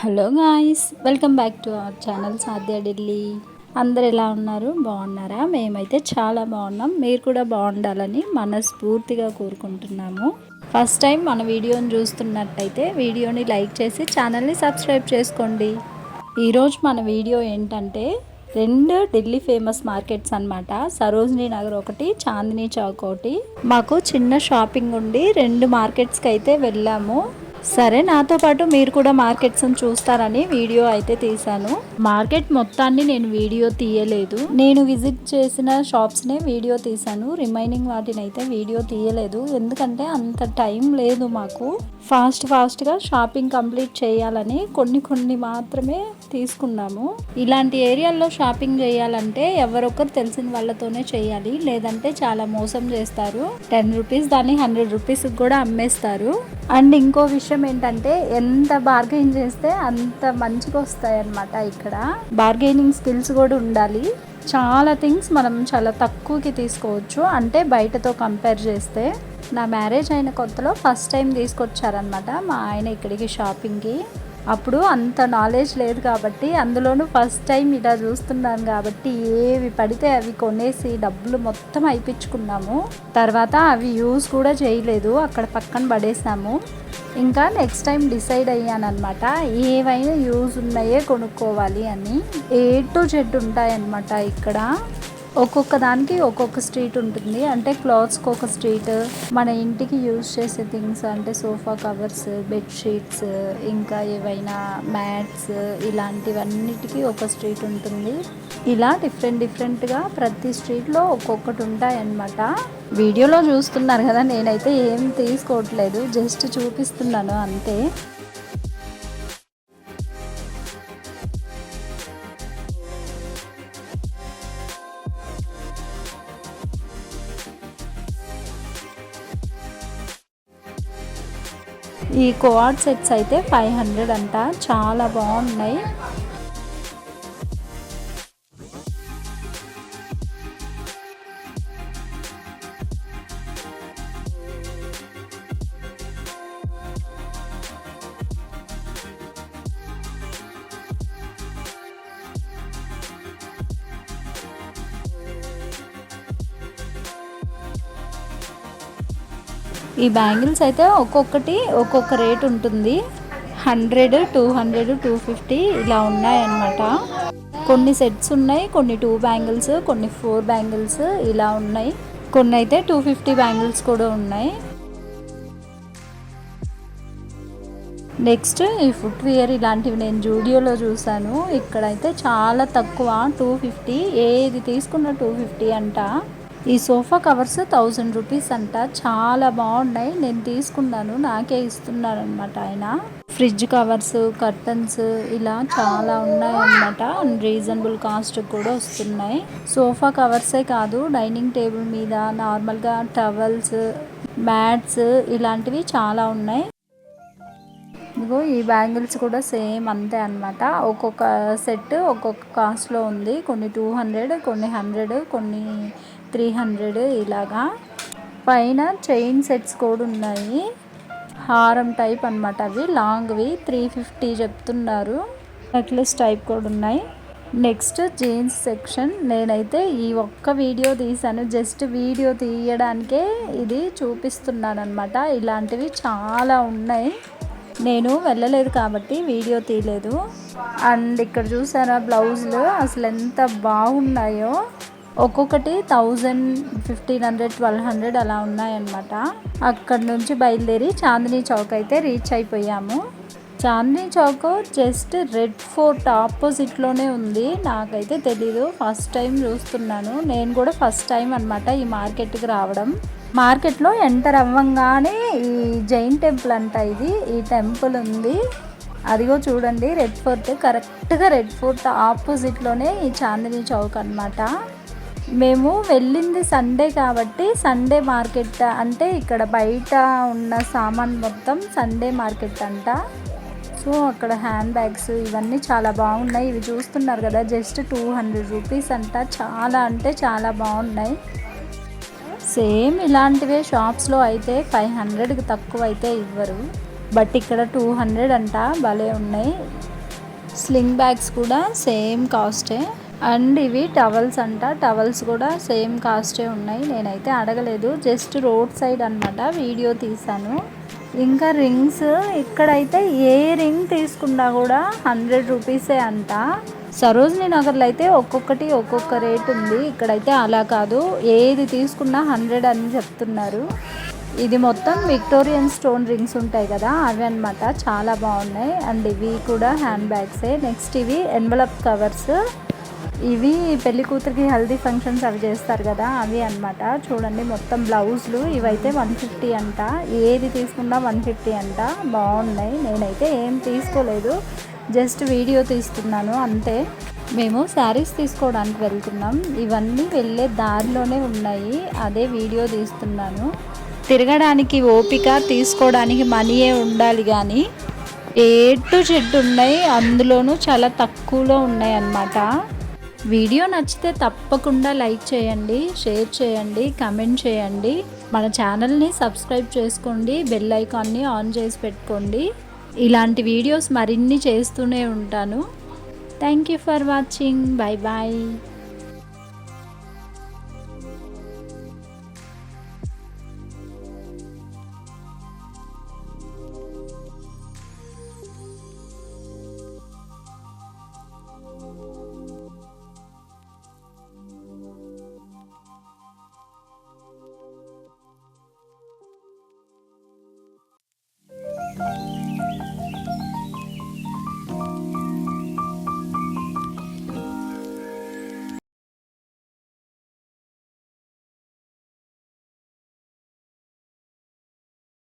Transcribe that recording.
Hello guys, welcome back to our channel Sadhya Delhi. అందరు ఎలా ఉన్నారు? బాగున్నారా? మేమైతే చాలా బాగున్నాం. మీరు కూడా బాగుండాలని మనస్ఫూర్తిగా కోరుకుంటున్నాము. ఫస్ట్ టైం మన వీడియోని చూస్తున్నట్టయితే వీడియోని లైక్ చేసి ఛానల్ని సబ్స్క్రైబ్ చేసుకోండి. ఈరోజు మన వీడియో ఏంటంటే రెండు ఢిల్లీ ఫేమస్ మార్కెట్స్ అన్నమాట. సరోజినీ నగర్ ఒకటి, చాందినీ చౌక్ ఒకటి. మాకు చిన్న షాపింగ్ ఉండి రెండు మార్కెట్స్కి అయితే వెళ్ళాము. సరే, నాతో పాటు మీరు కూడా మార్కెట్స్ చూస్తారని వీడియో అయితే తీసాను. మార్కెట్ మొత్తాన్ని నేను వీడియో తీయలేదు. నేను విజిట్ చేసిన షాప్స్నే వీడియో తీసాను. రిమైనింగ్ వాటిని అయితే వీడియో తీయలేదు, ఎందుకంటే అంత టైం లేదు మాకు. ఫాస్ట్గా షాపింగ్ కంప్లీట్ చేయాలని కొన్ని మాత్రమే తీసుకున్నాము. ఇలాంటి ఏరియాల్లో షాపింగ్ చేయాలంటే ఎవరొకరు తెలిసిన వాళ్ళతోనే చేయాలి, లేదంటే చాలా మోసం చేస్తారు. 10 రూపీస్ దాన్ని 100 రూపీస్కి కూడా అమ్మేస్తారు. అండ్ ఇంకో విషయం ఏంటంటే ఎంత బార్గెయిన్ చేస్తే అంత మంచిగా వస్తాయి అన్నమాట. ఇక్కడ బార్గెయినింగ్ స్కిల్స్ కూడా ఉండాలి. చాలా థింగ్స్ మనం చాలా తక్కువకి తీసుకోవచ్చు, అంటే బయటతో కంపేర్ చేస్తే. నా మ్యారేజ్ అయిన కొత్తలో ఫస్ట్ టైం తీసుకొచ్చారనమాట మా ఆయన ఇక్కడికి షాపింగ్కి. అప్పుడు అంత నాలెడ్జ్ లేదు కాబట్టి, అందులోనూ ఫస్ట్ టైం ఇలా చూస్తున్నాను కాబట్టి ఏవి పడితే అవి కొనేసి డబ్బులు మొత్తం అయిపించుకున్నాము. తర్వాత అవి యూజ్ కూడా చేయలేదు, అక్కడ పక్కన పడేసాము. ఇంకా నెక్స్ట్ టైం డిసైడ్ అయ్యానమాట, ఏవైనా యూజ్ ఉన్నాయే కొనుక్కోవాలి అని. A to Z ఉంటాయన్నమాట ఇక్కడ. ఒక్కొక్క దానికి ఒక్కొక్క స్ట్రీట్ ఉంటుంది, అంటే క్లాత్స్కి ఒక స్ట్రీట్, మన ఇంటికి యూజ్ చేసే థింగ్స్ అంటే సోఫా కవర్స్, బెడ్షీట్స్, ఇంకా ఏవైనా మ్యాట్స్, ఇలాంటివన్నిటికీ ఒక స్ట్రీట్ ఉంటుంది. ఇలా డిఫరెంట్గా ప్రతి స్ట్రీట్లో ఒక్కొక్కటి ఉంటాయన్నమాట. వీడియోలో చూస్తున్నారు కదా, నేనైతే ఏం తీసుకోవట్లేదు, జస్ట్ చూపిస్తున్నాను అంతే. ఈ కోఆర్డ్ సెట్స్ అయితే 500 అంట, చాలా బాగున్నాయి. ఈ బ్యాంగిల్స్ అయితే ఒక్కొక్కటి ఒక్కొక్క రేట్ ఉంటుంది. 100, 200, 250 ఇలా ఉన్నాయన్నమాట. కొన్ని సెట్స్ ఉన్నాయి, కొన్ని 2 బ్యాంగిల్స్, కొన్ని 4 బ్యాంగిల్స్ ఇలా ఉన్నాయి. కొన్ని అయితే 250 బ్యాంగిల్స్ కూడా ఉన్నాయి. నెక్స్ట్ ఈ ఫుట్వేర్, ఇలాంటివి నేను జూడియోలో చూసాను. ఇక్కడైతే చాలా తక్కువ, 250. ఏది తీసుకున్న 250 అంట. ఈ సోఫా కవర్స్ 1000 రూపీస్ అంట, చాలా బాగున్నాయి. నేను తీసుకున్నాను, నాకే ఇస్తున్నాను అనమాట ఆయన. ఫ్రిడ్జ్ కవర్స్, కర్టన్స్ ఇలా చాలా ఉన్నాయన్నమాట. రీజనబుల్ కాస్ట్ కూడా వస్తున్నాయి. సోఫా కవర్సే కాదు, డైనింగ్ టేబుల్ మీద నార్మల్గా టవల్స్, మ్యాట్స్ ఇలాంటివి చాలా ఉన్నాయి. ఇదిగో ఈ బ్యాంగిల్స్ కూడా సేమ్ అంతే అనమాట. ఒక్కొక్క సెట్ ఒక్కొక్క కాస్ట్లో ఉంది. కొన్ని 200, కొన్ని 100, కొన్ని 300 ఇలాగా. పైన చైన్ సెట్స్ కూడా ఉన్నాయి, హారం టైప్ అనమాట. అవి లాంగ్వి 350 చెప్తున్నారు. నెక్లెస్ టైప్ కూడా ఉన్నాయి. Next jeans section. నేనైతే ఈ ఒక్క వీడియో తీసాను, జస్ట్ వీడియో తీయడానికే ఇది చూపిస్తున్నాను అనమాట. ఇలాంటివి చాలా ఉన్నాయి, నేను వెళ్ళలేదు కాబట్టి వీడియో తీయలేదు. అండ్ ఇక్కడ చూసారా బ్లౌజులు అసలు ఎంత బాగున్నాయో. ఒక్కొక్కటి 1000, 1500, 1200 అలా ఉన్నాయన్నమాట. అక్కడ నుంచి బయలుదేరి చాందినీ చౌక్ అయితే రీచ్ అయిపోయాము. Chandni Chowk just red fort ఆపోజిట్లోనే ఉంది. నాకైతే తెలీదు, ఫస్ట్ టైం చూస్తున్నాను. నేను కూడా ఫస్ట్ టైం అనమాట ఈ మార్కెట్కి రావడం. మార్కెట్లో ఎంటర్ అవ్వంగానే ఈ జైన్ టెంపుల్ అంట, ఇది ఈ టెంపుల్ ఉంది. అదిగో చూడండి, రెడ్ ఫోర్ట్. కరెక్ట్గా రెడ్ ఫోర్ట్ ఆపోజిట్లోనే ఈ చాందినీ చౌక్ అనమాట. మేము వెళ్ళింది సండే కాబట్టి సండే మార్కెట్ అంటే ఇక్కడ బయట ఉన్న సామాన్ మొత్తం సండే మార్కెట్ అంట. సో అక్కడ హ్యాండ్ బ్యాగ్స్ ఇవన్నీ చాలా బాగున్నాయి. ఇవి చూస్తున్నారు కదా, జస్ట్ 200 రూపీస్ అంట. చాలా అంటే చాలా బాగున్నాయి. సేమ్ ఇలాంటివే షాప్స్లో అయితే 500కి తక్కువ అయితే ఇవ్వరు. బట్ ఇక్కడ 200 అంట. భలే ఉన్నాయి. స్లింగ్ బ్యాగ్స్ కూడా సేమ్ కాస్టే. అండ్ ఇవి టవల్స్ అంట. టవల్స్ కూడా సేమ్ కాస్టే ఉన్నాయి. నేనైతే అడగలేదు, జస్ట్ రోడ్ సైడ్ అనమాట వీడియో తీసాను. ఇంకా రింగ్స్ ఇక్కడైతే ఏ రింగ్ తీసుకున్నా కూడా 100 రూపీసే అంట. సరోజినీ నగర్లో అయితే ఒక్కొక్కటి ఒక్కొక్క రేట్ ఉంది. ఇక్కడైతే అలా కాదు, ఏది తీసుకున్నా 100 అని చెప్తున్నారు. ఇది మొత్తం విక్టోరియన్ స్టోన్ రింగ్స్ ఉంటాయి కదా, అవి అనమాట. చాలా బాగున్నాయి. అండ్ ఇవి కూడా హ్యాండ్ బ్యాగ్సే. నెక్స్ట్ ఇవి ఎన్వలప్ కవర్స్. ఇవి పెళ్లి కూతురికి హెల్దీ ఫంక్షన్స్ అవి చేస్తారు కదా, అవి అనమాట. చూడండి మొత్తం బ్లౌజులు. ఇవైతే 150 అంట. ఏది తీసుకున్నా 150 అంట. బాగున్నాయి. నేనైతే ఏం తీసుకోలేదు, జస్ట్ వీడియో తీస్తున్నాను అంతే. మేము శారీస్ తీసుకోవడానికి వెళ్తున్నాం. ఇవన్నీ వెళ్ళే దారిలోనే ఉన్నాయి, అదే వీడియో తీస్తున్నాను. తిరగడానికి ఓపిక, తీసుకోవడానికి మనీయే ఉండాలి కానీ ఏ టు జెడ్ ఉన్నాయి. అందులోనూ చాలా తక్కువలో ఉన్నాయి అన్నమాట. వీడియో నచ్చితే తప్పకుండా లైక్ చేయండి, షేర్ చేయండి, కమెంట్ చేయండి. మన ఛానల్ని సబ్స్క్రైబ్ చేసుకోండి, బెల్ ఐకాన్ని ఆన్ చేసి పెట్టుకోండి. ఇలాంటి వీడియోస్ మరిన్ని చేస్తూనే ఉంటాను. Thank you for watching. Bye bye.